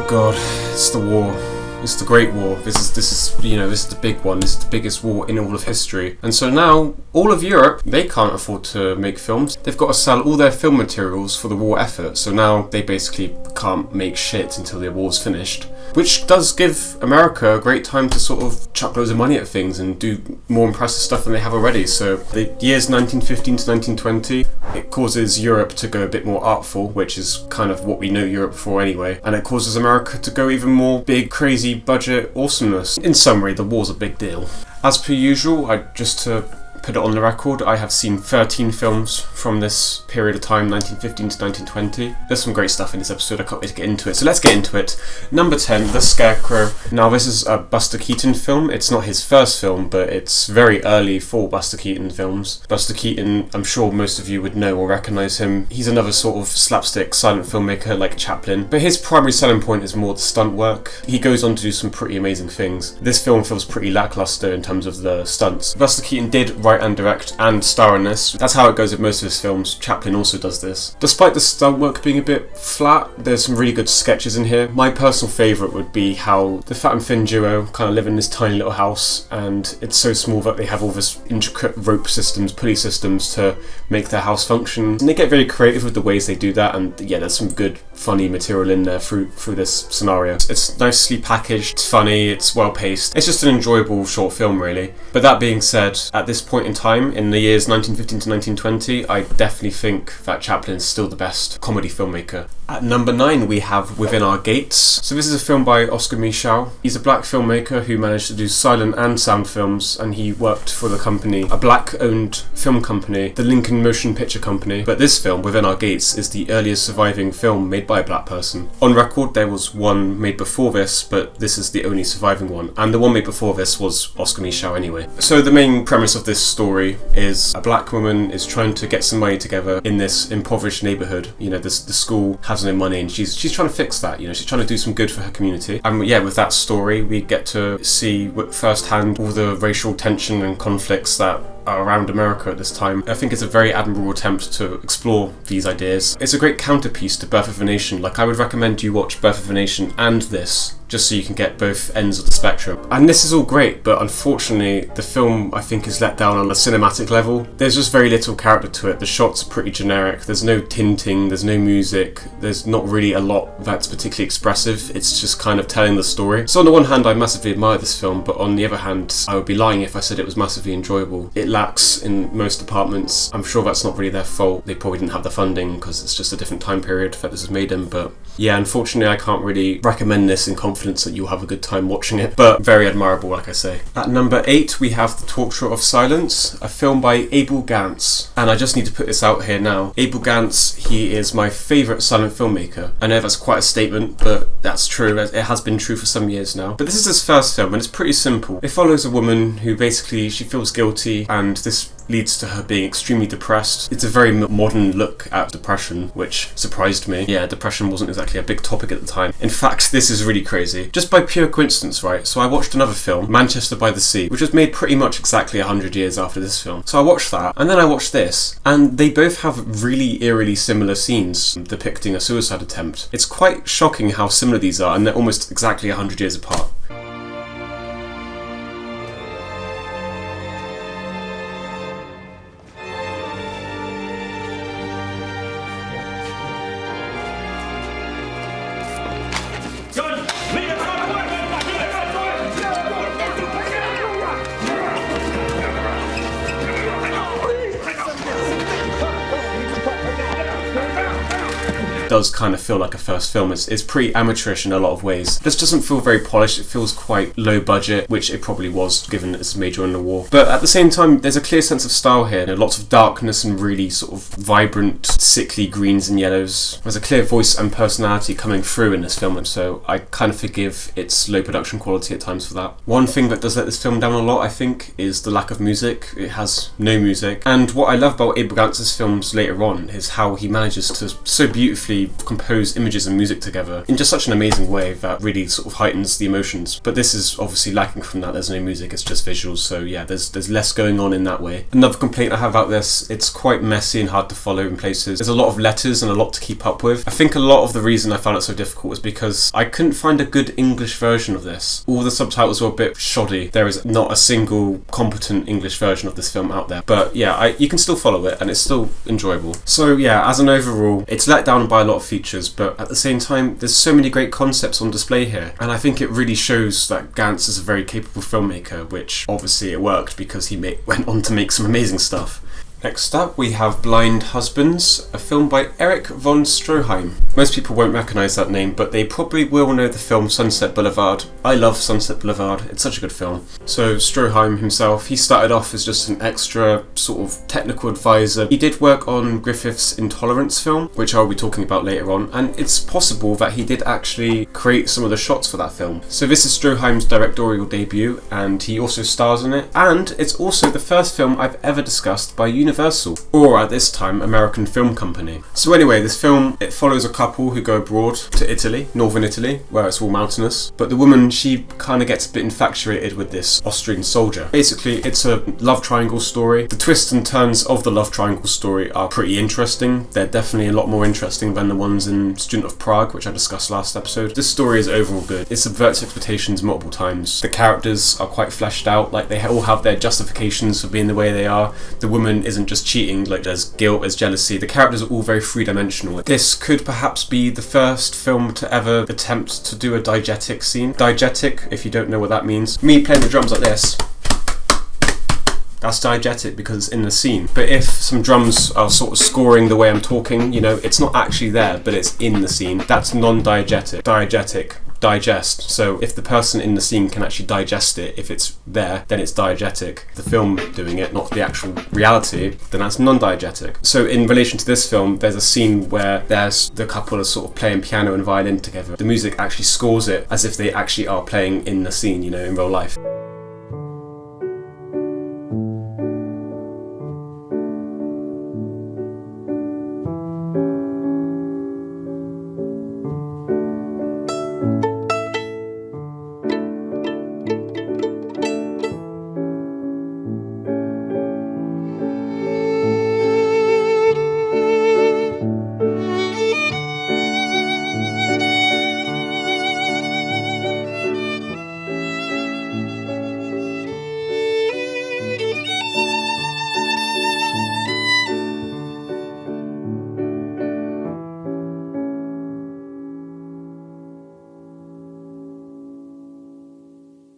God, it's the war. It's the Great War. This is the big one. This is the biggest war in all of history. And so now, all of Europe, they can't afford to make films. They've got to sell all their film materials for the war effort. So now they basically can't make shit until the war's finished. Which does give America a great time to sort of chuck loads of money at things and do more impressive stuff than they have already. So the years 1915 to 1920, it causes Europe to go a bit more artful, which is kind of what we know Europe for anyway. And it causes America to go even more big, crazy budget awesomeness. In summary, the war's a big deal. As per usual, just to put it on the record, I have seen 13 films from this period of time, 1915 to 1920. There's some great stuff in this episode, I can't wait to get into it. So let's get into it. Number 10, The Scarecrow. Now this is a Buster Keaton film. It's not his first film, but it's very early for Buster Keaton films. Buster Keaton, I'm sure most of you would know or recognise him. He's another sort of slapstick silent filmmaker like Chaplin, but his primary selling point is more the stunt work. He goes on to do some pretty amazing things. This film feels pretty lackluster in terms of the stunts. Buster Keaton did write and direct and star in this. That's how it goes with most of his films. Chaplin also does this. Despite the stunt work being a bit flat, there's some really good sketches in here. My personal favourite would be how the Fat and Thin duo kind of live in this tiny little house, and it's so small that they have all this intricate rope systems, pulley systems to make their house function. And they get very creative with the ways they do that, and yeah, there's some good funny material in there through this scenario. It's nicely packaged, it's funny, it's well paced. It's just an enjoyable short film really. But that being said, at this point in time, in the years 1915 to 1920, I definitely think that Chaplin's still the best comedy filmmaker. At number 9 we have Within Our Gates. So this is a film by Oscar Micheaux. He's a black filmmaker who managed to do silent and sound films, and he worked for the company, a black owned film company, the Lincoln Motion Picture Company. But this film, Within Our Gates, is the earliest surviving film made by a black person. On record there was one made before this, but this is the only surviving one, and the one made before this was Oscar Micheaux anyway. So the main premise of this story is a black woman is trying to get some money together in this impoverished neighbourhood. You know, the school has no money, and she's trying to fix that. You know, she's trying to do some good for her community. And yeah, with that story we get to see firsthand all the racial tension and conflicts that are around America at this time. I think it's a very admirable attempt to explore these ideas. It's a great counterpiece to Birth of a Nation. Like, I would recommend you watch Birth of a Nation and this, just so you can get both ends of the spectrum. And this is all great, but unfortunately the film, I think, is let down on a cinematic level. There's just very little character to it. The shots are pretty generic. There's no tinting, there's no music, there's not really a lot that's particularly expressive. It's just kind of telling the story. So on the one hand, I massively admire this film, but on the other hand, I would be lying if I said it was massively enjoyable. It lacks in most departments. I'm sure that's not really their fault. They probably didn't have the funding because it's just a different time period that this was made in, but yeah, unfortunately I can't really recommend this in confidence that you'll have a good time watching it, but very admirable, like I say. At number 8 we have The Torture of Silence, a film by Abel Gance. And I just need to put this out here now. Abel Gance, he is my favourite silent filmmaker. I know that's quite a statement, but that's true. It has been true for some years now. But this is his first film, and it's pretty simple. It follows a woman who basically, she feels guilty, and this leads to her being extremely depressed. It's a very modern look at depression, which surprised me. Yeah, depression wasn't exactly a big topic at the time. In fact, this is really crazy. Just by pure coincidence, right? So I watched another film, Manchester by the Sea, which was made pretty much exactly 100 years after this film. So I watched that, and then I watched this, and they both have really eerily similar scenes depicting a suicide attempt. It's quite shocking how similar these are, and they're almost exactly 100 years apart. Does kind of feel like a first film. It's pretty amateurish in a lot of ways. This doesn't feel very polished. It feels quite low budget, which it probably was given it's major in the war. But at the same time, there's a clear sense of style here. You know, lots of darkness and really sort of vibrant, sickly greens and yellows. There's a clear voice and personality coming through in this film, and so I kind of forgive its low production quality at times for that. One thing that does let this film down a lot, I think, is the lack of music. It has no music. And what I love about Abel Gance's films later on is how he manages to so beautifully beautifully composed images and music together in just such an amazing way that really sort of heightens the emotions. But this is obviously lacking from that. There's no music, it's just visuals, so yeah, there's less going on in that way. Another complaint I have about this, it's quite messy and hard to follow in places. There's a lot of letters and a lot to keep up with. I think a lot of the reason I found it so difficult was because I couldn't find a good English version of this. All the subtitles were a bit shoddy. There is not a single competent English version of this film out there. But yeah, you can still follow it and it's still enjoyable. So yeah, as an overall, it's let down by a lot of features, but at the same time, there's so many great concepts on display here. And I think it really shows that Gantz is a very capable filmmaker, which obviously it worked because he went on to make some amazing stuff. Next up, we have Blind Husbands, a film by Erich von Stroheim. Most people won't recognise that name, but they probably will know the film Sunset Boulevard. I love Sunset Boulevard, it's such a good film. So Stroheim himself, he started off as just an extra sort of technical advisor. He did work on Griffith's Intolerance film, which I'll be talking about later on, and it's possible that he did actually create some of the shots for that film. So this is Stroheim's directorial debut, and he also stars in it, and it's also the first film I've ever discussed by Universal, or at this time American Film Company. So anyway, this film, it follows a couple who go abroad to Italy, northern Italy, where it's all mountainous, but the woman, she kind of gets a bit infatuated with this Austrian soldier. Basically, it's a love triangle story. The twists and turns of the love triangle story are pretty interesting. They're definitely a lot more interesting than the ones in Student of Prague, which I discussed last episode. This story is overall good. It subverts expectations multiple times. The characters are quite fleshed out, like they all have their justifications for being the way they are. The woman isn't just cheating, like there's guilt, there's jealousy. The characters are all very three-dimensional. This could perhaps be the first film to ever attempt to do a diegetic scene. Diegetic, if you don't know what that means, me playing the drums like this, that's diegetic because it's in the scene. But if some drums are sort of scoring the way I'm talking, you know, it's not actually there, but it's in the scene, that's non-diegetic. Diegetic, digest. So if the person in the scene can actually digest it, if it's there, then it's diegetic. The film doing it, not the actual reality, then that's non-diegetic. So in relation to this film, there's a scene where there's the couple are sort of playing piano and violin together. The music actually scores it as if they actually are playing in the scene, you know, in real life.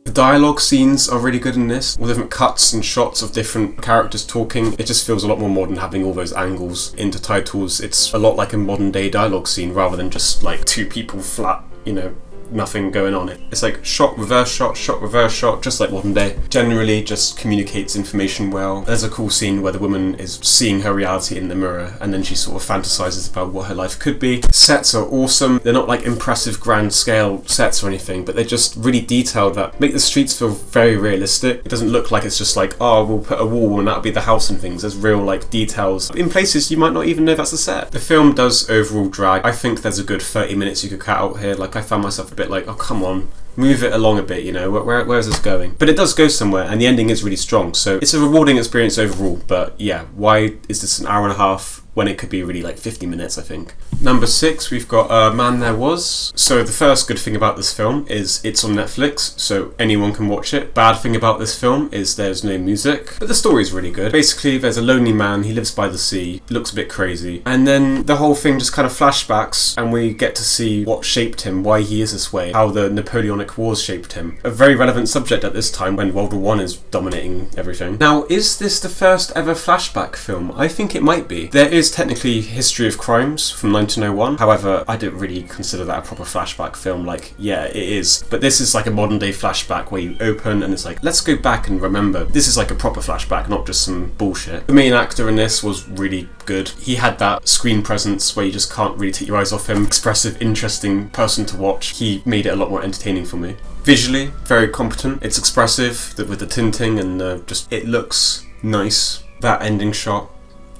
The dialogue scenes are really good in this. All different cuts and shots of different characters talking. It just feels a lot more modern having all those angles, intertitles. It's a lot like a modern day dialogue scene rather than just like two people flat, you know, nothing going on. It's like shot, reverse shot, just like modern day. Generally just communicates information well. There's a cool scene where the woman is seeing her reality in the mirror and then she sort of fantasizes about what her life could be. Sets are awesome. They're not like impressive grand scale sets or anything, but they're just really detailed that make the streets feel very realistic. It doesn't look like it's just like, oh, we'll put a wall and that'll be the house and things. There's real like details. In places you might not even know that's a set. The film does overall drag. I think there's a good 30 minutes you could cut out here. Like I found myself a bit like, oh come on, move it along a bit, you know, where is this going? But it does go somewhere and the ending is really strong, so it's a rewarding experience overall. But yeah, why is this an hour and a half when it could be really like 50 minutes, I think. Number 6, we've got Man There Was. So the first good thing about this film is it's on Netflix, so anyone can watch it. Bad thing about this film is there's no music, but the story's really good. Basically, there's a lonely man, he lives by the sea, looks a bit crazy, and then the whole thing just kind of flashbacks and we get to see what shaped him, why he is this way, how the Napoleonic Wars shaped him. A very relevant subject at this time when World War I is dominating everything. Now, is this the first ever flashback film? I think it might be. There is technically History of Crimes from 1901. However, I don't really consider that a proper flashback film. Like, yeah, it is. But this is like a modern day flashback where you open and it's like, let's go back and remember. This is like a proper flashback, not just some bullshit. The main actor in this was really good. He had that screen presence where you just can't really take your eyes off him. Expressive, interesting person to watch. He made it a lot more entertaining for me. Visually, very competent. It's expressive with the tinting and just, it looks nice. That ending shot,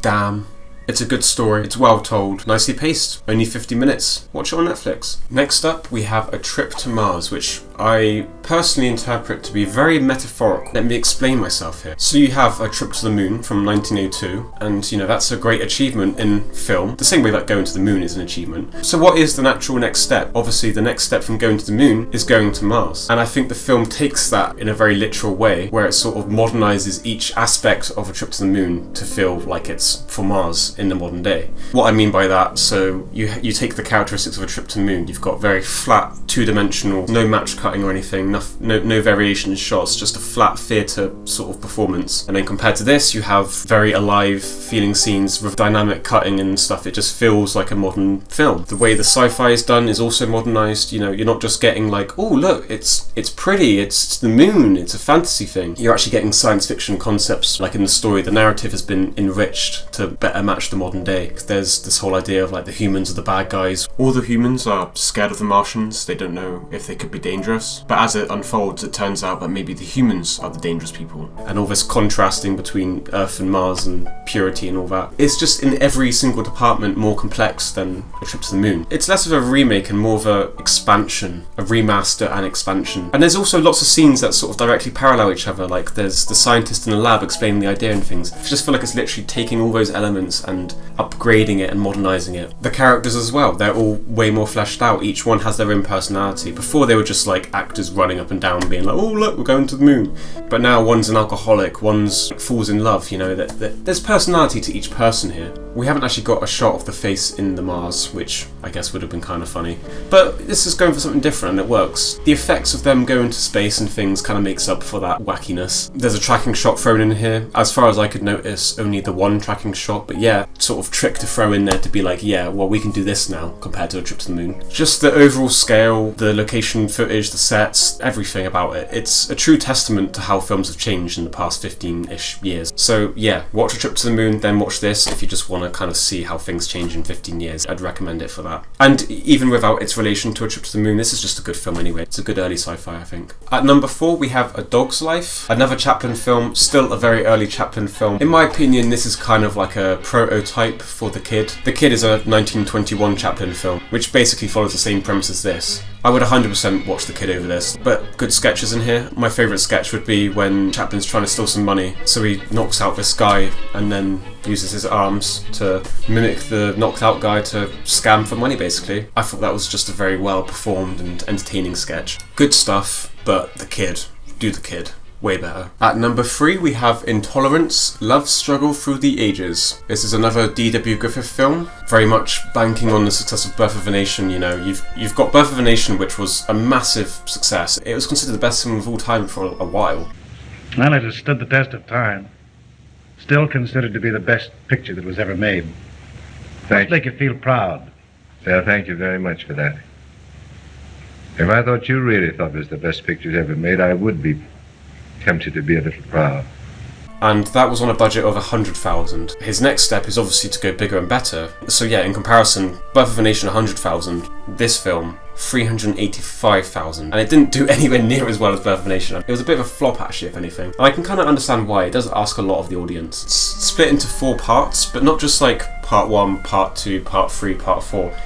damn. It's a good story, it's well told, nicely paced, only 50 minutes. Watch it on Netflix. Next up, we have A Trip to Mars, which I personally interpret to be very metaphorical. Let me explain myself here. So you have A Trip to the Moon from 1902, and that's a great achievement in film, the same way that going to the moon is an achievement. So what is the natural next step? Obviously the next step from going to the moon is going to Mars. And I think the film takes that in a very literal way, where it sort of modernizes each aspect of A Trip to the Moon to feel like it's for Mars in the modern day. What I mean by that, so you take the characteristics of A Trip to the Moon, you've got very flat, two-dimensional, no match cutting or anything, no variation in shots, just a flat theatre sort of performance. And then compared to this, you have very alive feeling scenes with dynamic cutting and stuff. It just feels like a modern film. The way the sci-fi is done is also modernized. You're not just getting like, oh look, it's pretty, it's the moon, it's a fantasy thing. You're actually getting science fiction concepts. Like in the story, the narrative has been enriched to better match the modern day. There's this whole idea of like the humans are the bad guys. All the humans are scared of the Martians. They don't know if they could be dangerous. But as it unfolds, it turns out that maybe the humans are the dangerous people. And all this contrasting between Earth and Mars and purity and all that. It's just in every single department more complex than A Trip to the Moon. It's less of a remake and more of a expansion, a remaster and expansion. And there's also lots of scenes that sort of directly parallel each other. Like there's the scientist in the lab explaining the idea and things. I just feel like it's literally taking all those elements and upgrading it and modernising it. The characters as well, they're all way more fleshed out. Each one has their own personality. Before they were just like actors running up and down being like, oh look, we're going to the moon. But now one's an alcoholic, one's falls in love, there's personality to each person here. We haven't actually got a shot of the face in the Mars, which I guess would have been kind of funny. But this is going for something different and it works. The effects of them going to space and things kind of makes up for that wackiness. There's a tracking shot thrown in here. As far as I could notice, only the one tracking shot, but yeah, sort of trick to throw in there to be like, yeah, well, we can do this now compared to A Trip to the Moon. Just the overall scale, the location footage, the sets, everything about it. It's a true testament to how films have changed in the past 15-ish years. So yeah, watch A Trip to the Moon, then watch this if you just want to kind of see how things change in 15 years. I'd recommend it for that. And even without its relation to A Trip to the Moon, this is just a good film anyway. It's a good early sci-fi, I think. At number 4, we have A Dog's Life, another Chaplin film, still a very early Chaplin film. In my opinion, this is kind of like a prototype for The Kid. The Kid is a 1921 Chaplin film, which basically follows the same premise as this. I would 100% watch The Kid over this, but good sketches in here. My favourite sketch would be when Chaplin's trying to steal some money, so he knocks out this guy and then uses his arms to mimic the knocked out guy to scam for money, basically. I thought that was just a very well performed and entertaining sketch. Good stuff, but The Kid, do The Kid. Way better. At number 3, we have Intolerance, Love Struggle Through the Ages. This is another D.W. Griffith film, very much banking on the success of Birth of a Nation. You've got Birth of a Nation, which was a massive success. It was considered the best film of all time for a while. Well, it has stood the test of time. Still considered to be the best picture that was ever made. Must make you feel proud. Well, thank you very much for that. If I thought you really thought it was the best picture ever made, I would be tempted to be a little proud. And that was on a budget of 100,000. His next step is obviously to go bigger and better. So yeah, in comparison, Birth of a Nation 100,000, this film 385,000, and it didn't do anywhere near as well as Birth of a Nation. It was a bit of a flop actually, if anything. And I can kind of understand why. It does ask a lot of the audience. It's split into 4 parts, but not just like part 1, part 2, part 3, part 4.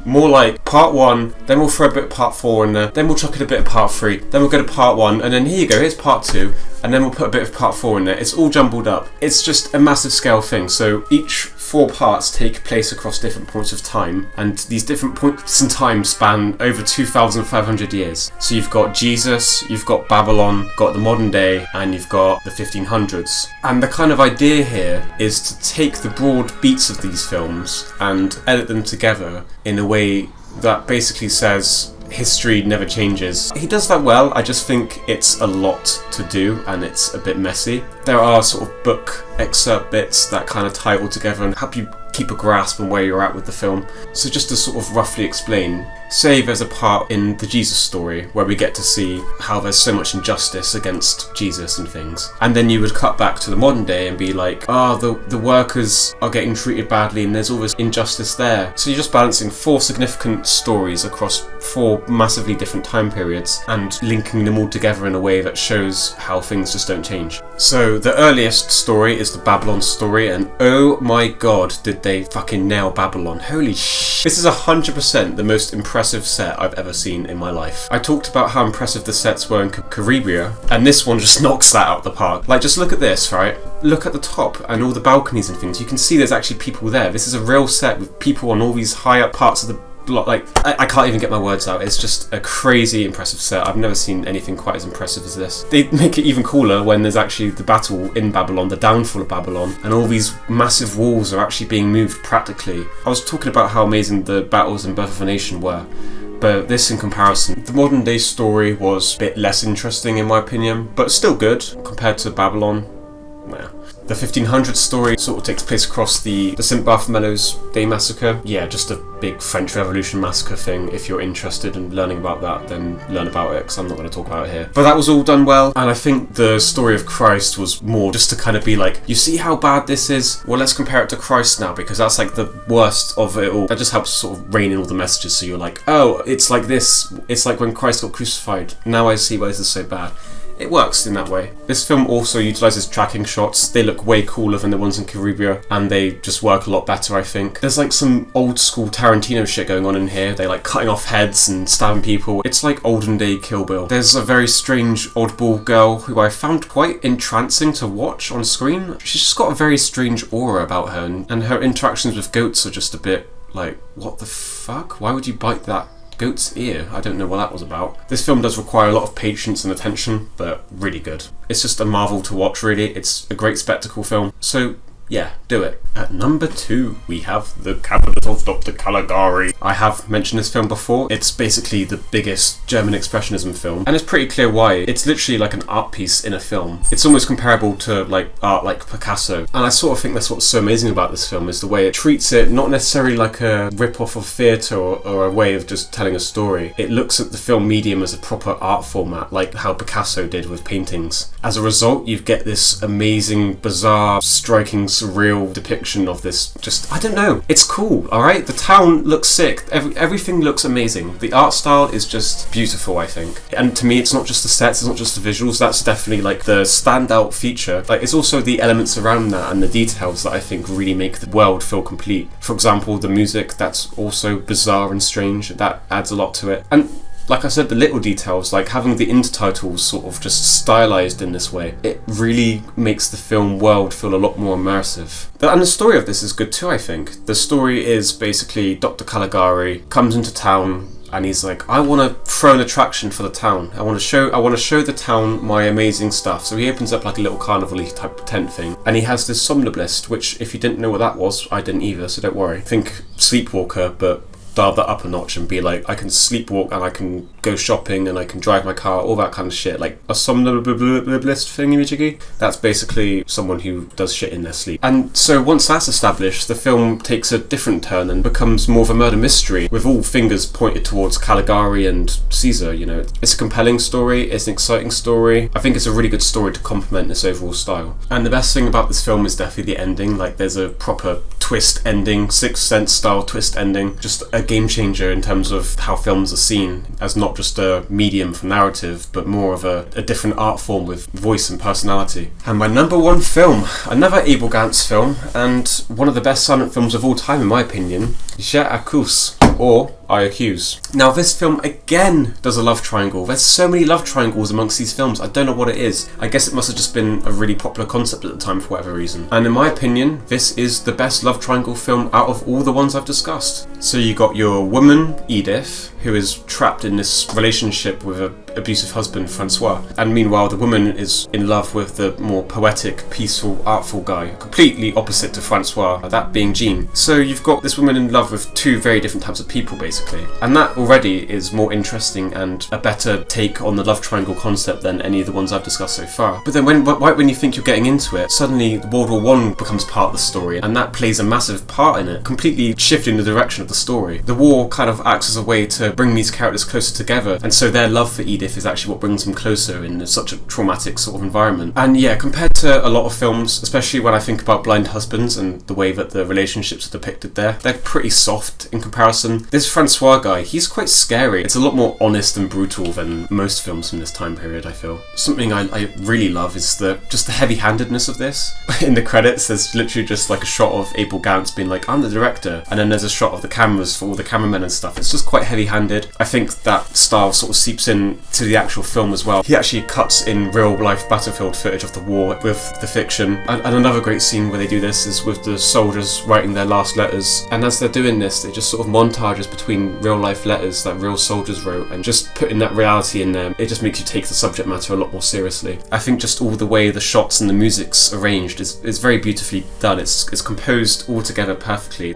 More like part 1, then we'll throw a bit of part 4 in there, then we'll chuck in a bit of part 3, then we'll go to part 1, and then here you go, here's part 2, and then we'll put a bit of part 4 in there. It's all jumbled up. It's just a massive scale thing, so each 4 parts take place across different points of time, and these different points in time span over 2,500 years. So you've got Jesus, you've got Babylon, got the modern day, and you've got the 1500s. And the kind of idea here is to take the broad beats of these films and edit them together in a way that basically says history never changes. He does that well. I just think it's a lot to do and it's a bit messy. There are sort of book excerpt bits that kind of tie it all together and help you keep a grasp on where you're at with the film. So just to sort of roughly explain, say there's a part in the Jesus story where we get to see how there's so much injustice against Jesus and things. And then you would cut back to the modern day and be like, the workers are getting treated badly and there's all this injustice there. So you're just balancing 4 significant stories across 4 massively different time periods and linking them all together in a way that shows how things just don't change. So the earliest story is the Babylon story, and oh my god, did did they fucking nail Babylon. Holy shit. This is 100% the most impressive set I've ever seen in my life. I talked about how impressive the sets were in Caribbean, and this one just knocks that out of the park. Like, just look at this, right? Look at the top and all the balconies and things. You can see there's actually people there. This is a real set with people on all these high up parts of the block. Like, I can't even get my words out. It's just a crazy impressive set. I've never seen anything quite as impressive as this. They make it even cooler when there's actually the battle in Babylon, the downfall of Babylon, and all these massive walls are actually being moved practically. I was talking about how amazing the battles in Birth of a Nation were, but this in comparison, the modern day story was a bit less interesting in my opinion, but still good compared to Babylon. Nah. The 1500s story sort of takes place across the St. Bartholomew's Day Massacre. Yeah, just a big French Revolution massacre thing. If you're interested in learning about that, then learn about it, because I'm not going to talk about it here. But that was all done well, and I think the story of Christ was more just to kind of be like, you see how bad this is? Well, let's compare it to Christ now, because that's like the worst of it all. That just helps sort of rein in all the messages, so you're like, oh, it's like this. It's like when Christ got crucified. Now I see why this is so bad. It works in that way. This film also utilises tracking shots. They look way cooler than the ones in Caribbean, and they just work a lot better, I think. There's like some old school Tarantino shit going on in here. They like cutting off heads and stabbing people. It's like olden day Kill Bill. There's a very strange oddball girl who I found quite entrancing to watch on screen. She's just got a very strange aura about her, and her interactions with goats are just a bit like, what the fuck? Why would you bite that goat's ear? I don't know what that was about. This film does require a lot of patience and attention, but really good. It's just a marvel to watch, really. It's a great spectacle film. So yeah, do it. At number 2, we have The Cabinet of Dr. Caligari. I have mentioned this film before. It's basically the biggest German expressionism film, and it's pretty clear why. It's literally like an art piece in a film. It's almost comparable to like art like Picasso, and I sort of think that's what's so amazing about this film, is the way it treats it not necessarily like a rip-off of theatre or a way of just telling a story. It looks at the film medium as a proper art format, like how Picasso did with paintings. As a result, you get this amazing, bizarre, striking, surreal depiction of this, just, I don't know, it's cool, alright? The town looks sick, everything looks amazing. The art style is just beautiful, I think. And to me, it's not just the sets, it's not just the visuals, that's definitely like the standout feature. Like, it's also the elements around that and the details that I think really make the world feel complete. For example, the music, that's also bizarre and strange, that adds a lot to it. And like I said, the little details, like having the intertitles sort of just stylized in this way, it really makes the film world feel a lot more immersive. And the story of this is good too, I think. The story is basically Dr. Caligari comes into town and he's like, I want to throw an attraction for the town. I want to show the town my amazing stuff. So he opens up like a little carnival-y type tent thing, and he has this somnambulist, which if you didn't know what that was, I didn't either, so don't worry. Think Sleepwalker, but dial that up a notch and be like, I can sleepwalk and I can go shopping and I can drive my car, all that kind of shit. Like a somnambulist thingy-majiggy. That's basically someone who does shit in their sleep. And so once that's established, the film takes a different turn and becomes more of a murder mystery, with all fingers pointed towards Caligari and Caesar, you know. It's a compelling story, it's an exciting story. I think it's a really good story to complement this overall style. And the best thing about this film is definitely the ending. Like, there's a proper twist ending, Sixth Sense style twist ending. Just a game changer in terms of how films are seen, as not just a medium for narrative, but more of a different art form with voice and personality. And my number 1 film, another Abel Gance film, and one of the best silent films of all time in my opinion, J'accuse, or I Accuse. Now this film again does a love triangle. There's so many love triangles amongst these films, I don't know what it is. I guess it must have just been a really popular concept at the time for whatever reason. And in my opinion, this is the best love triangle film out of all the ones I've discussed. So you got your woman, Edith, who is trapped in this relationship with an abusive husband, Francois. And meanwhile, the woman is in love with the more poetic, peaceful, artful guy, completely opposite to Francois, that being Jean. So you've got this woman in love with 2 very different types of people, basically. And that already is more interesting and a better take on the love triangle concept than any of the ones I've discussed so far. But then right when you think you're getting into it, suddenly World War I becomes part of the story, and that plays a massive part in it, completely shifting the direction of the story. The war kind of acts as a way to bring these characters closer together, and so their love for Edith Edith is actually what brings him closer in such a traumatic sort of environment. And yeah, compared to a lot of films, especially when I think about Blind Husbands and the way that the relationships are depicted there, they're pretty soft in comparison. This Francois guy, he's quite scary. It's a lot more honest and brutal than most films from this time period, I feel. Something I really love is just the heavy-handedness of this. In the credits, there's literally just like a shot of Abel Gance being like, I'm the director, and then there's a shot of the cameras for all the cameramen and stuff. It's just quite heavy-handed. I think that style sort of seeps in to the actual film as well. He actually cuts in real-life battlefield footage of the war with the fiction. And another great scene where they do this is with the soldiers writing their last letters. And as they're doing this, they just sort of montages between real-life letters that real soldiers wrote, and just putting that reality in there, it just makes you take the subject matter a lot more seriously. I think just all the way the shots and the music's arranged is very beautifully done. It's composed all together perfectly.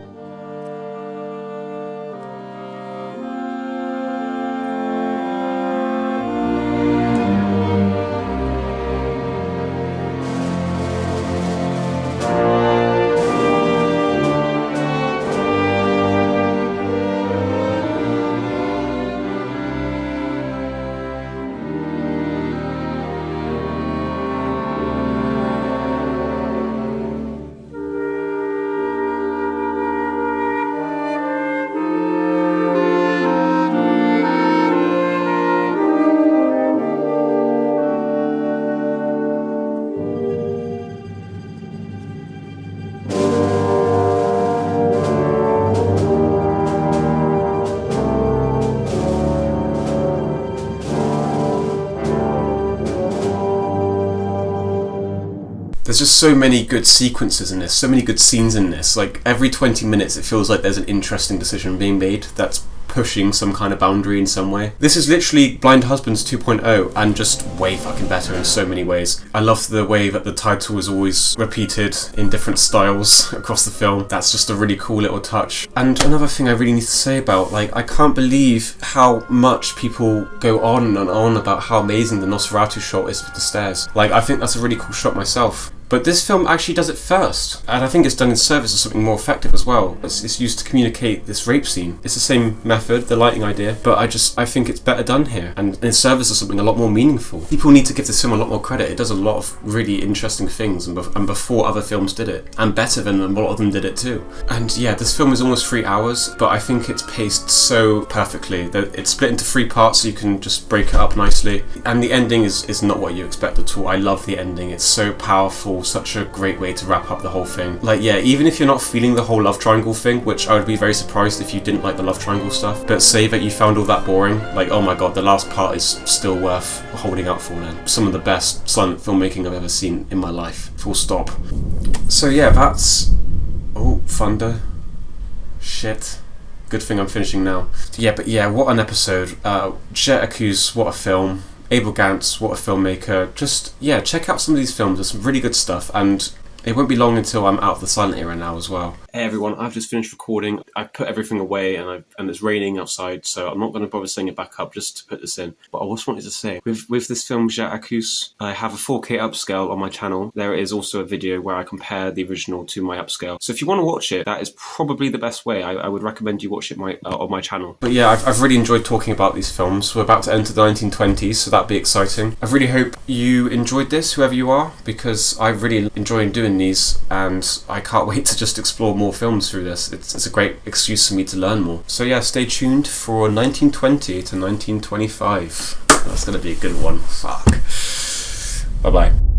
There's just so many good sequences in this, so many good scenes in this. Like, every 20 minutes it feels like there's an interesting decision being made that's pushing some kind of boundary in some way. This is literally Blind Husbands 2.0 and just way fucking better in so many ways. I love the way that the title is always repeated in different styles across the film. That's just a really cool little touch. And another thing I really need to say about, like, I can't believe how much people go on and on about how amazing the Nosferatu shot is with the stairs. Like, I think that's a really cool shot myself. But this film actually does it first, and I think it's done in service of something more effective as well. It's used to communicate this rape scene. It's the same method, the lighting idea, but I think it's better done here, and in service of something a lot more meaningful. People need to give this film a lot more credit. It does a lot of really interesting things, and before other films did it, and better than a lot of them did it too. And yeah, this film is almost 3 hours, but I think it's paced so perfectly that it's split into 3 parts, so you can just break it up nicely. And the ending is not what you expect at all. I love the ending. It's so powerful. Such a great way to wrap up the whole thing. Like, yeah, even if you're not feeling the whole love triangle thing, which I would be very surprised if you didn't like the love triangle stuff, but say that you found all that boring, like, oh my god, the last part is still worth holding out for then. Some of the best silent filmmaking I've ever seen in my life. Full stop. So yeah, that's... Oh, thunder. Shit. Good thing I'm finishing now. But yeah, what an episode. Jet Accuse, what a film. Abel Gance, what a filmmaker. Just, yeah, check out some of these films. There's some really good stuff, and it won't be long until I'm out of the silent era now as well. Hey everyone, I've just finished recording. I've put everything away and it's raining outside, so I'm not going to bother setting it back up just to put this in. But I just wanted to say, with this film, Jet Accuse, I have a 4K upscale on my channel. There is also a video where I compare the original to my upscale. So if you want to watch it, that is probably the best way. I would recommend you watch it on my channel. But yeah, I've really enjoyed talking about these films. We're about to enter the 1920s, so that'd be exciting. I really hope you enjoyed this, whoever you are, because I really enjoy doing these, and I can't wait to just explore more films through this. It's a great excuse for me to learn more. So yeah, stay tuned for 1920 to 1925. That's gonna be a good one. Fuck. Bye bye.